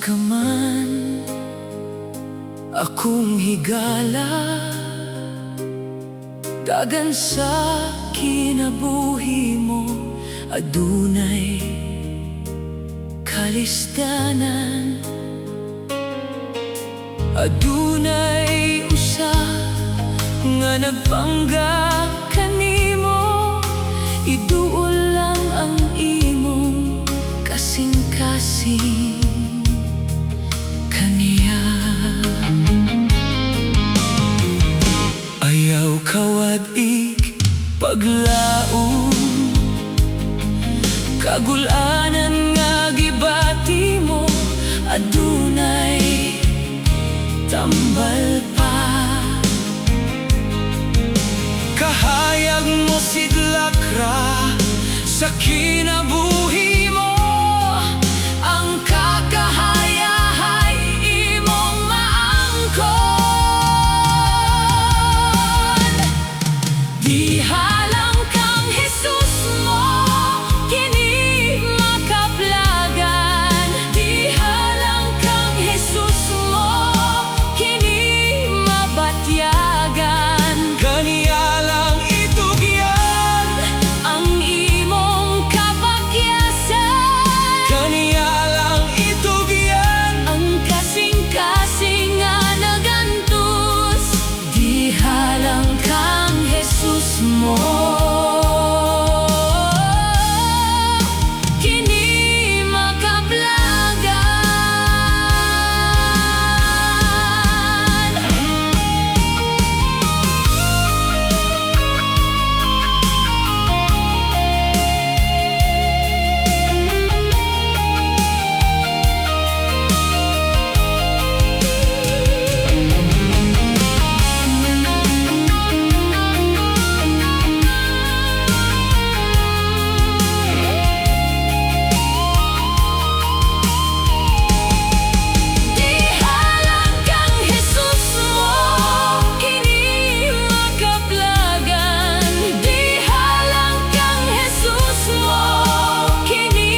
ka man, akong higala. Dagan sa kinabuhi mo, adunay kalisdanan. Adunay usa nga nagpanggap kanimo, iduol lang ang imong kasing-kasing kaniya. Ayaw kawad-ik paglaom, kagulanan nga gibati mo, adunay tambal pa. Kahayag mo sidlakra sa kinabuhi mo, ang kakahayahay imong maangkon. Dihalang kang Jesus mo, kini makaplagan. Dihalang kang Jesus mo, kini mabatyagan. Kaniya lang itugyan ang imong kapakyasan. Kaniya lang itugyan ang kasing-kasing nga nagantos. Dihalang kang Jesus mo, kini makaplagan. Dihalang kang Jesus mo, kini makaplagan. Dihalang kang Jesus mo, kini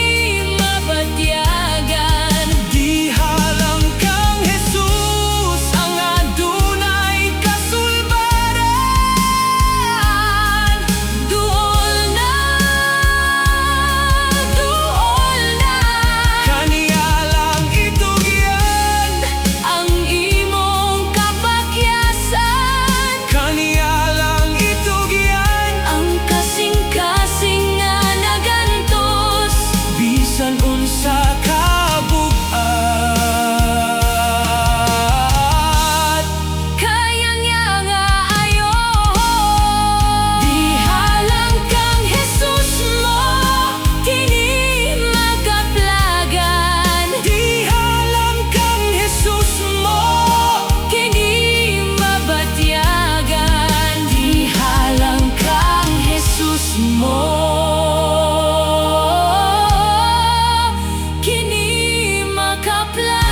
mabatyagan. Dihalang kang Jesus ang adunay kasulbaran. Duol na, duol na. Kaniya lang itugyan ang imong kapakyasan. Kaniya lang itugyan ang kasing-kasing nga nagantos. Bisan unsa kabug-at, kaya niya nga ayo. Dihalang kang Jesus mo, kini makaplagan. Dihalang kang Jesus mo, kini mabatyagan. Dihalang kang Jesus mo, kini makaplagan.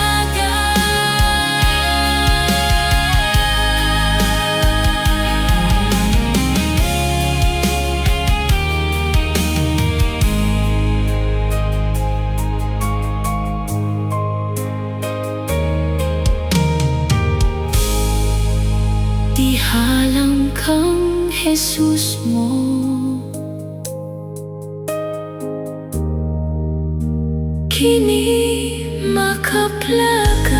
Dihalang kang Jesus mo, kini makaplagan.